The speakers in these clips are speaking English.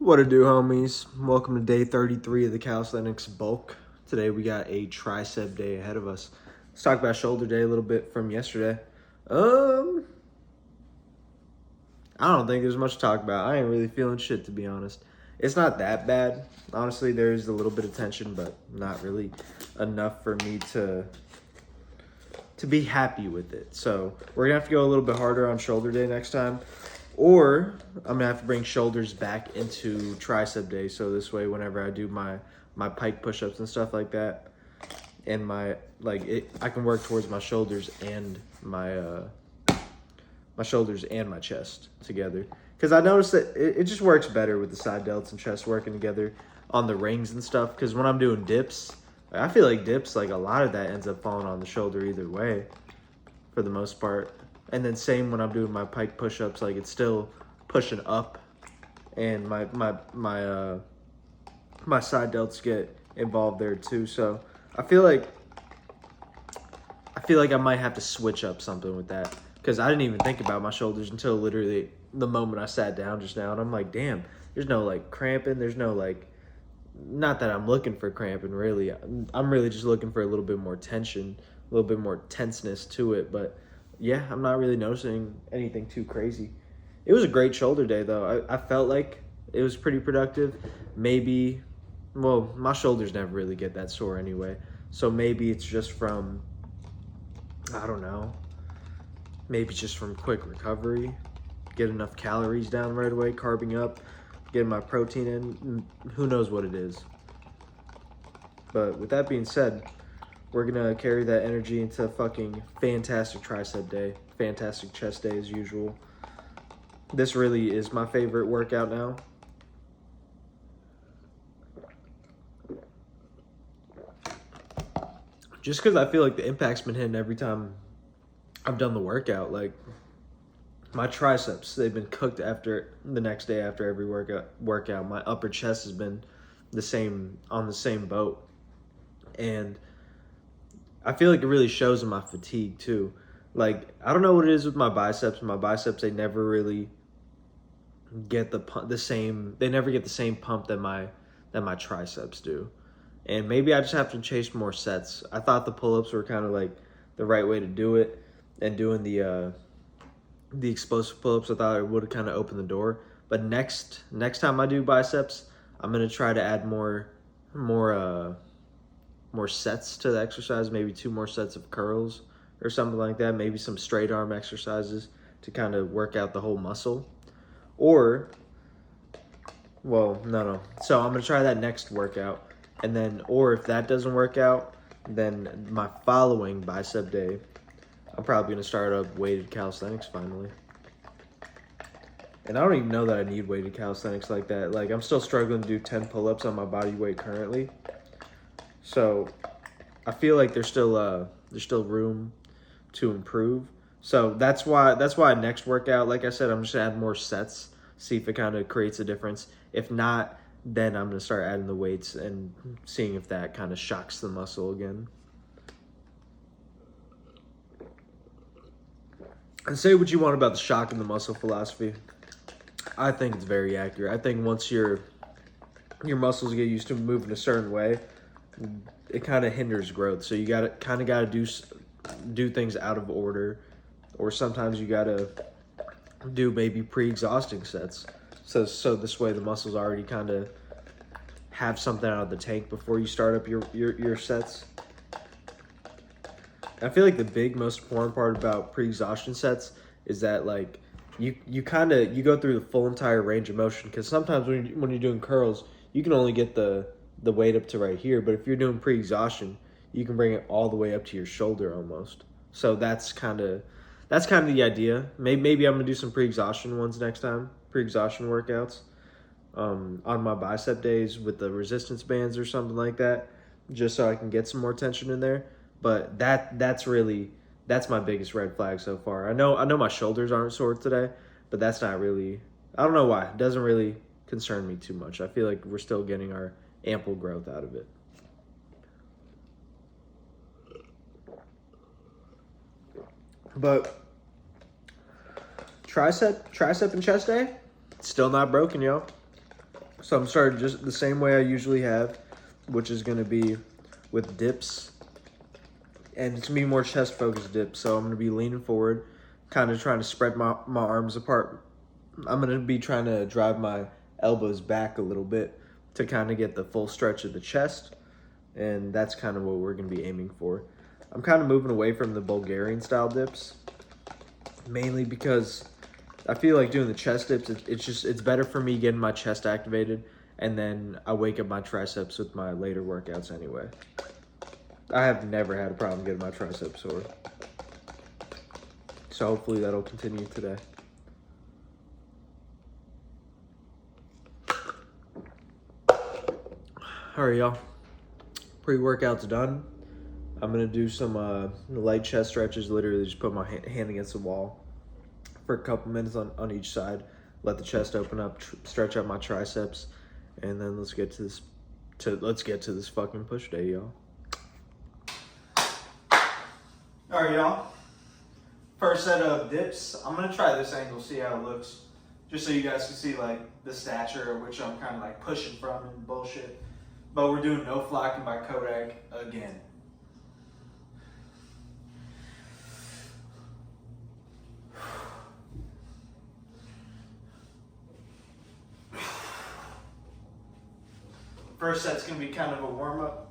What to do, homies? Welcome to day 33 of the Calisthenics bulk. Today we got a tricep day ahead of us. Let's talk about shoulder day a little bit from yesterday. I don't think there's much to talk about. I ain't really feeling shit, to be honest. It's not that bad. Honestly, there's a little bit of tension, but not really enough for me to be happy with it. So we're gonna have to go a little bit harder on shoulder day next time. Or I'm gonna have to bring shoulders back into tricep day, so this way whenever I do my pike push-ups and stuff like that, and I can work towards my shoulders and my shoulders and my chest together. Because I noticed that it just works better with the side delts and chest working together on the rings and stuff. Because when I'm doing dips, I feel like dips, like a lot of that ends up falling on the shoulder either way, for the most part. And then same when I'm doing my pike push-ups, like it's still pushing up, and my side delts get involved there too. So I feel like I might have to switch up something with that, because I didn't even think about my shoulders until literally the moment I sat down just now, and I'm like, damn, there's no like cramping, there's no like, not that I'm looking for cramping really. I'm really just looking for a little bit more tension, a little bit more tenseness to it, but yeah, I'm not really noticing anything too crazy. It was a great shoulder day, though. I felt like it was pretty productive. Maybe, well, my shoulders never really get that sore anyway. So maybe it's just from, I don't know, maybe it's just from quick recovery. Get enough calories down right away, carbing up, getting my protein in. Who knows what it is. But with that being said, we're going to carry that energy into fucking fantastic tricep day, fantastic chest day as usual. This really is my favorite workout now. Just because I feel like the impact's been hitting every time I've done the workout. Like, my triceps, they've been cooked after the next day after every workout. My upper chest has been on the same boat. And I feel like it really shows in my fatigue too. Like, I don't know what it is with my biceps. My biceps, they never really get the same pump that my triceps do. And maybe I just have to chase more sets. I thought the pull-ups were kind of like the right way to do it, and doing the explosive pull-ups, I thought it would have kind of opened the door. But next time I do biceps, I'm gonna try to add more sets to the exercise, maybe 2 more sets of curls or something like that, maybe some straight arm exercises to kind of work out the whole muscle. Or, well, no. So I'm going to try that next workout, and then, or if that doesn't work out, then my following bicep day, I'm probably going to start up weighted calisthenics finally. And I don't even know that I need weighted calisthenics like that. Like, I'm still struggling to do 10 pull-ups on my body weight currently. So I feel like there's still room to improve. So that's why next workout, like I said, I'm just gonna add more sets, see if it kind of creates a difference. If not, then I'm gonna start adding the weights and seeing if that kind of shocks the muscle again. And say what you want about the shock in the muscle philosophy. I think it's very accurate. I think once your muscles get used to moving a certain way, it kind of hinders growth. So you gotta do things out of order, or sometimes you gotta do maybe pre-exhausting sets. So this way the muscles already kind of have something out of the tank before you start up your sets. I feel like the most important part about pre-exhaustion sets is that, like, you go through the full entire range of motion, because sometimes when you're doing curls, you can only get the weight up to right here, but if you're doing pre-exhaustion, you can bring it all the way up to your shoulder almost. So that's kind of the idea. Maybe I'm gonna do some pre-exhaustion ones next time, pre-exhaustion workouts on my bicep days with the resistance bands or something like that, just so I can get some more tension in there. But that's my biggest red flag so far. I know my shoulders aren't sore today, but that's not really, I don't know why. It doesn't really concern me too much. I feel like we're still getting our ample growth out of it. But tricep and chest day, still not broken, yo. So I'm starting just the same way I usually have, which is going to be with dips. And it's going to be more chest focused dips. So I'm going to be leaning forward, kind of trying to spread my arms apart. I'm going to be trying to drive my elbows back a little bit to kind of get the full stretch of the chest. And that's kind of what we're going to be aiming for. I'm kind of moving away from the Bulgarian style dips, mainly because I feel like doing the chest dips, it's better for me getting my chest activated, and then I wake up my triceps with my later workouts anyway. I have never had a problem getting my triceps sore. So hopefully that'll continue today. All right, y'all. Pre-workout's done. I'm gonna do some light chest stretches, literally just put my hand against the wall for a couple minutes on each side, let the chest open up, stretch out my triceps, and then let's get to this fucking push day, y'all. All right, y'all. First set of dips. I'm gonna try this angle, see how it looks, just so you guys can see like the stature, which I'm kind of like pushing from and bullshit. But we're doing no flocking by Kodak again. First set's gonna be kind of a warm-up.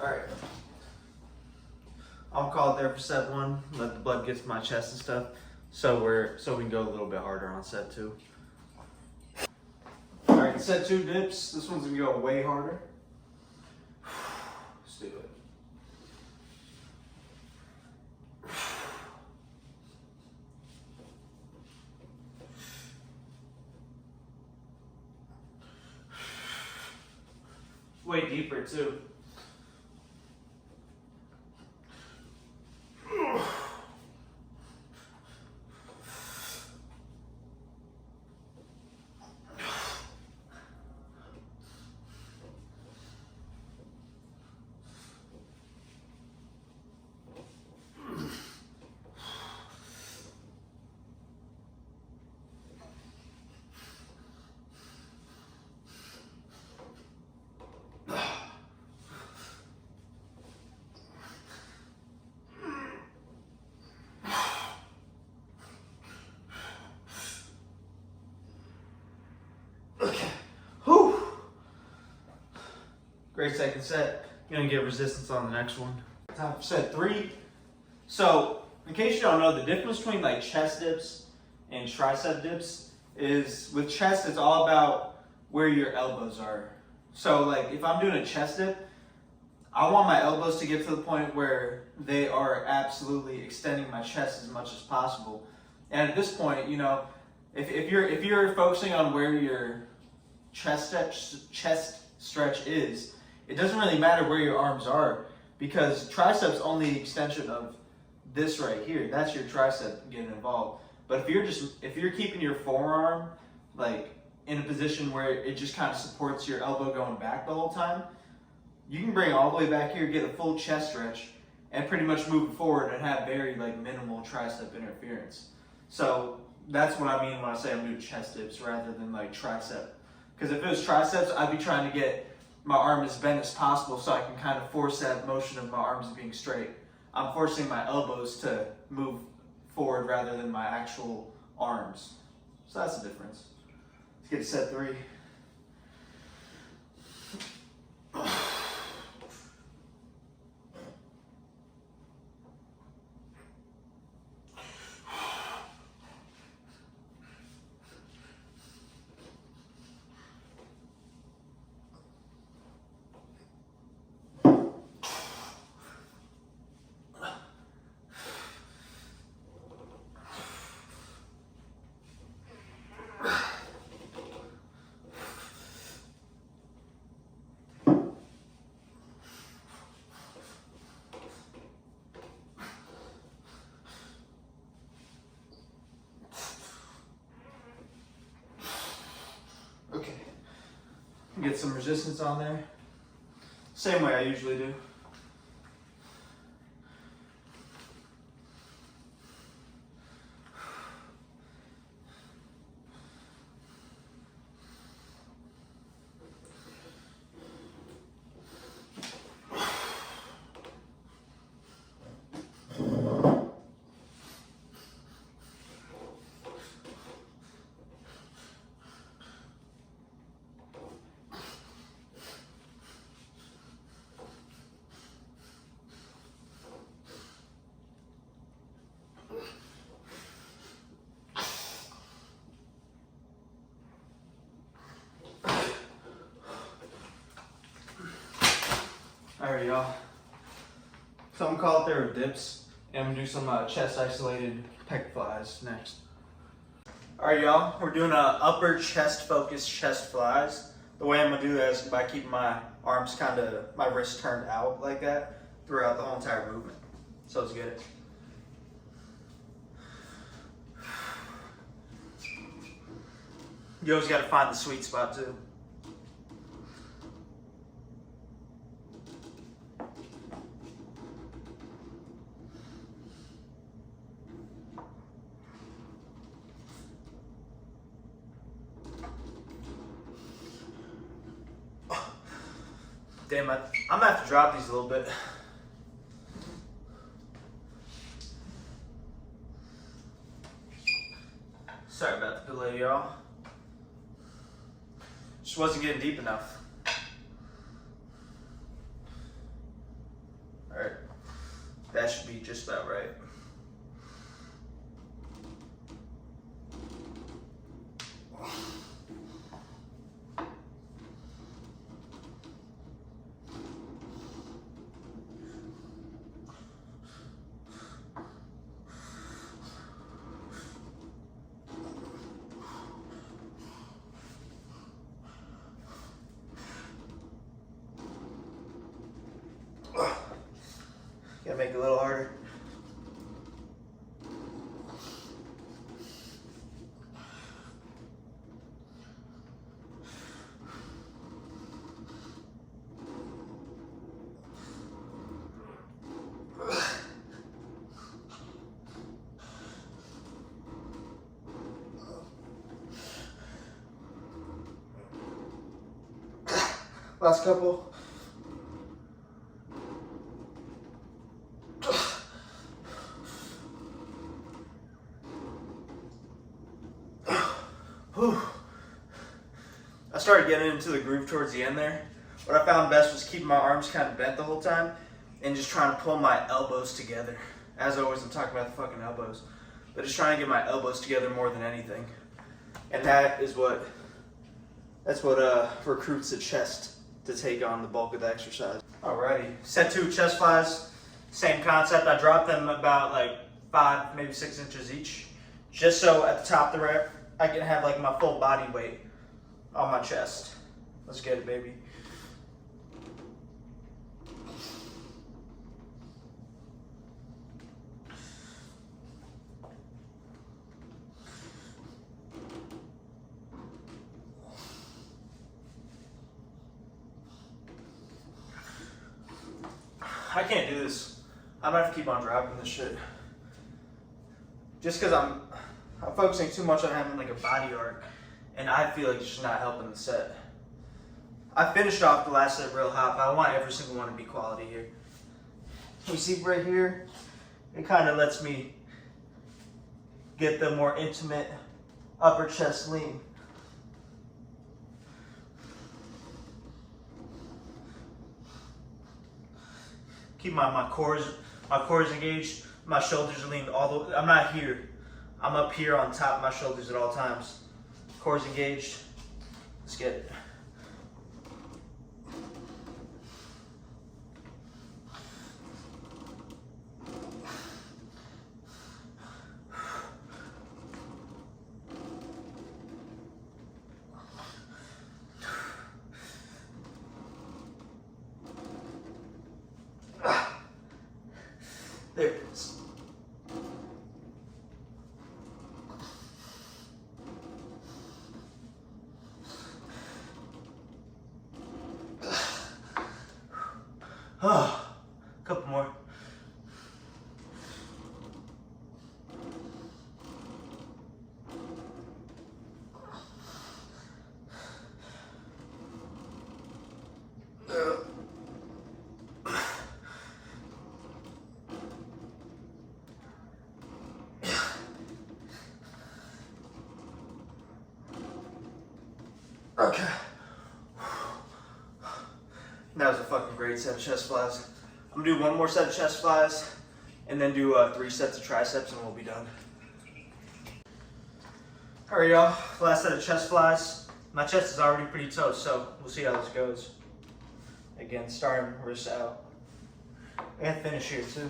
All right, I'll call it there for set one. Let the blood get to my chest and stuff, so we can go a little bit harder on set two. All right, set two dips. This one's gonna go way harder. Let's do it. Way deeper too. Great second set. Gonna get resistance on the next one. Time for set three. So, in case you don't know, the difference between like chest dips and tricep dips is with chest, it's all about where your elbows are. So, like if I'm doing a chest dip, I want my elbows to get to the point where they are absolutely extending my chest as much as possible. And at this point, you know, if you're focusing on where your chest stretch is, it doesn't really matter where your arms are, because triceps only the extension of this right here. That's your tricep getting involved. But if you're keeping your forearm like in a position where it just kind of supports your elbow going back the whole time, you can bring it all the way back here, get a full chest stretch, and pretty much move forward and have very like minimal tricep interference. So that's what I mean when I say I'm doing chest dips rather than like tricep. Because if it was triceps, I'd be trying to get my arm as bent as possible so I can kind of force that motion of my arms being straight. I'm forcing my elbows to move forward rather than my actual arms. So that's the difference. Let's get to set three. Get some resistance on there. Same way I usually do. Alright, y'all. Some call it there dips, and I'm gonna do some chest isolated pec flies next. Alright, y'all, we're doing upper chest focused chest flies. The way I'm gonna do that is by keeping my arms my wrists turned out like that throughout the whole entire movement. So let's get it. You always gotta find the sweet spot too. Damn, I'm gonna have to drop these a little bit. Sorry about the delay, y'all. Just wasn't getting deep enough. Alright, that should be just about right. Gotta make it a little harder. Last couple. I started getting into the groove towards the end there. What I found best was keeping my arms kind of bent the whole time and just trying to pull my elbows together. As always, I'm talking about the fucking elbows. But just trying to get my elbows together more than anything. And that's what recruits the chest to take on the bulk of the exercise. Alrighty, set 2 chest flies. Same concept. I dropped them about like 5, maybe 6 inches each. Just so at the top of the rep, I can have like my full body weight on my chest. Let's get it, baby. I can't do this. I'm gonna have to keep on dropping this shit. Just because I'm focusing too much on having like a body arc, and I feel like it's just not helping the set. I finished off the last set real hot, but I want every single one to be quality here. You see right here, it kind of lets me get the more intimate upper chest lean. Keep my cores engaged. My shoulders are leaned all the way. I'm not here. I'm up here on top of my shoulders at all times. Cores engaged. Let's get it. There it is. Oh, a couple more. Okay. That was a fucking great set of chest flies. I'm gonna do one more set of chest flies and then do 3 sets of triceps and we'll be done. All right, y'all, last set of chest flies. My chest is already pretty toast, so we'll see how this goes. Again, starting wrist out. And finish here too.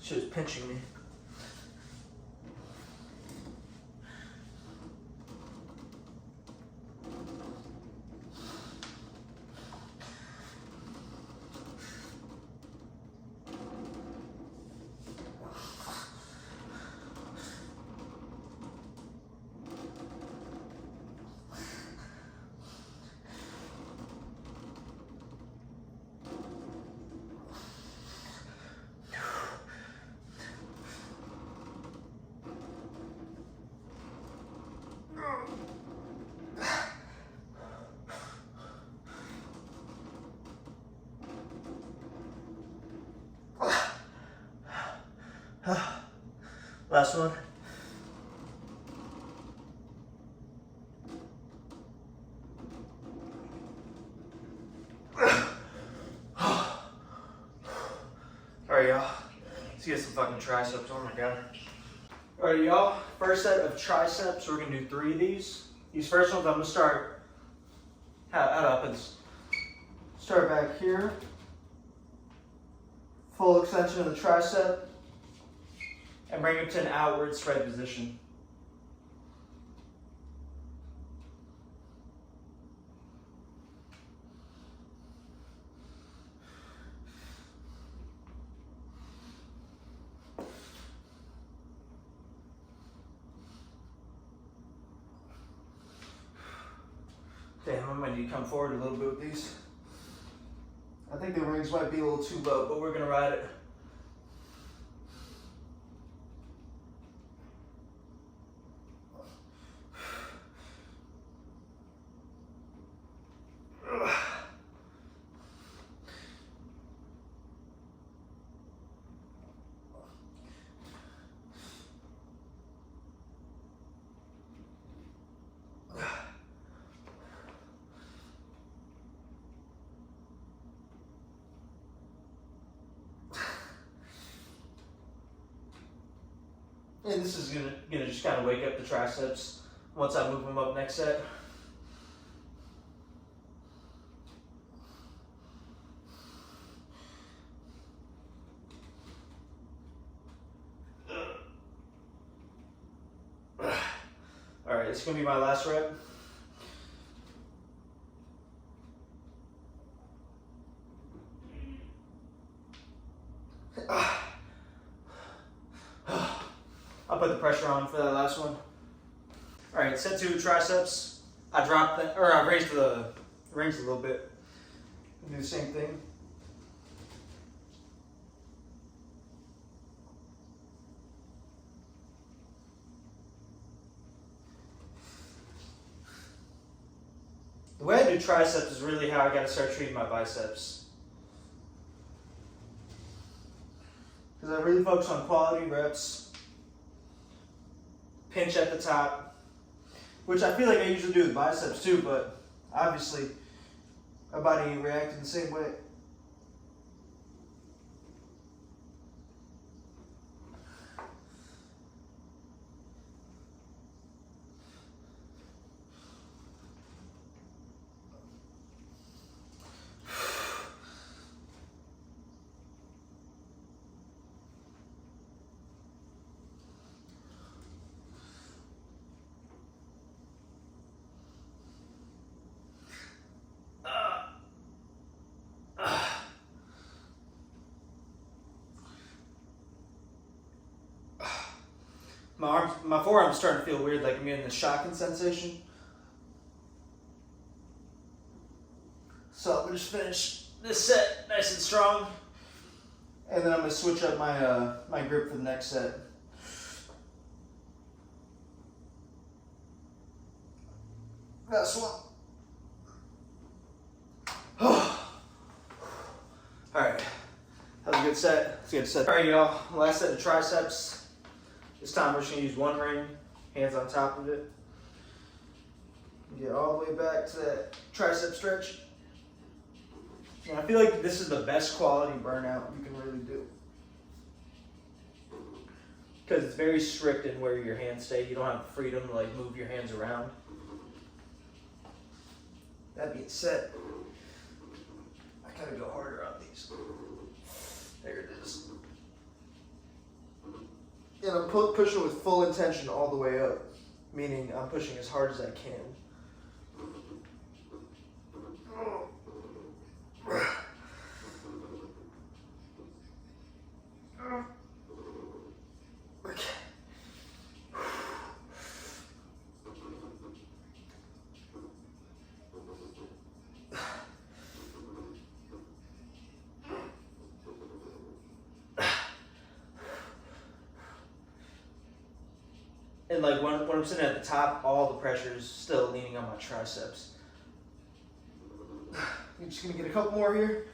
She was pinching me. Last one. Alright, y'all. Let's get some fucking triceps. Oh my god. Alright, y'all. First set of triceps. We're gonna do 3 of these. These first ones, I'm gonna start. How do I put this? Start back here. Full extension of the tricep. And bring it to an outward spread position. Damn, I might need to come forward a little bit with these. I think the rings might be a little too low, but we're gonna ride it. And this is gonna just kind of wake up the triceps once I move them up next set. All right, it's gonna be my last rep. I'll put the pressure on for that last one. All right, set 2 triceps. I dropped that, or I raised the rings a little bit. Do the same thing. The way I do triceps is really how I gotta start treating my biceps. Because I really focus on quality reps. Pinch at the top, which I feel like I usually do with biceps too, but obviously my body ain't reacting the same way. my forearm's starting to feel weird, like I'm getting this shocking sensation. So I'm gonna just finish this set nice and strong, and then I'm gonna switch up my my grip for the next set. Last one. All right, that was a good set. It's a good set. All right, y'all. Last set of triceps. This time we're just gonna use one ring, hands on top of it. Get all the way back to that tricep stretch. And I feel like this is the best quality burnout you can really do, because it's very strict in where your hands stay. You don't have freedom to like move your hands around. That being said, I gotta go harder on these. There it is. And I'm pushing with full intention all the way up, meaning I'm pushing as hard as I can. And like when I'm sitting at the top, all the pressure is still leaning on my triceps. I'm just gonna get a couple more here.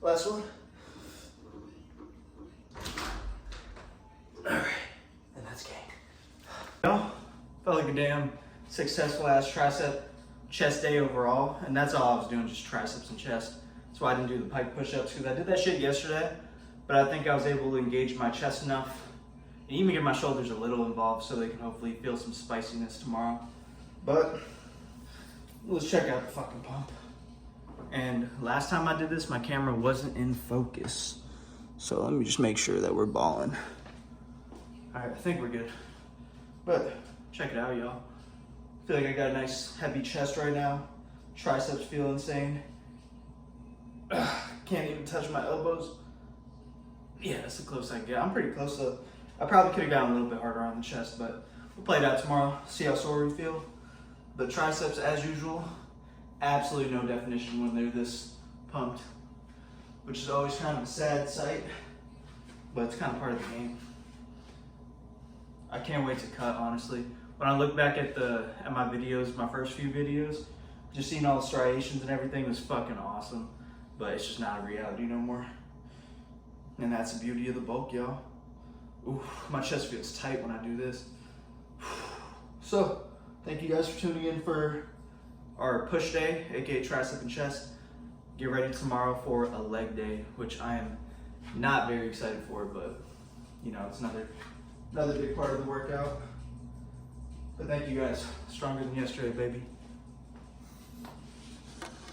Last one. All right, and that's game. Well, felt like a damn successful ass tricep chest day overall, and that's all I was doing, just triceps and chest. That's why I didn't do the pike push-ups, because I did that shit yesterday, but I think I was able to engage my chest enough and even get my shoulders a little involved so they can hopefully feel some spiciness tomorrow. But let's check out the fucking pump. And last time I did this, my camera wasn't in focus. So let me just make sure that we're balling. All right, I think we're good. But check it out, y'all. I feel like I got a nice heavy chest right now. Triceps feel insane. Can't even touch my elbows. Yeah, that's the closest I can get. I'm pretty close though. I probably could have gotten a little bit harder on the chest, but we'll play it out tomorrow, see how sore we feel. But triceps, as usual, absolutely no definition when they're this pumped, which is always kind of a sad sight, but it's kind of part of the game. I can't wait to cut, honestly. When I look back at my videos, my first few videos, just seeing all the striations and everything was fucking awesome, but it's just not a reality no more. And that's the beauty of the bulk, y'all. Ooh, my chest feels tight when I do this. So, thank you guys for tuning in for our push day, aka tricep and chest. Get ready tomorrow for a leg day, which I am not very excited for, but you know, it's another big part of the workout. But thank you guys. Stronger than yesterday, baby.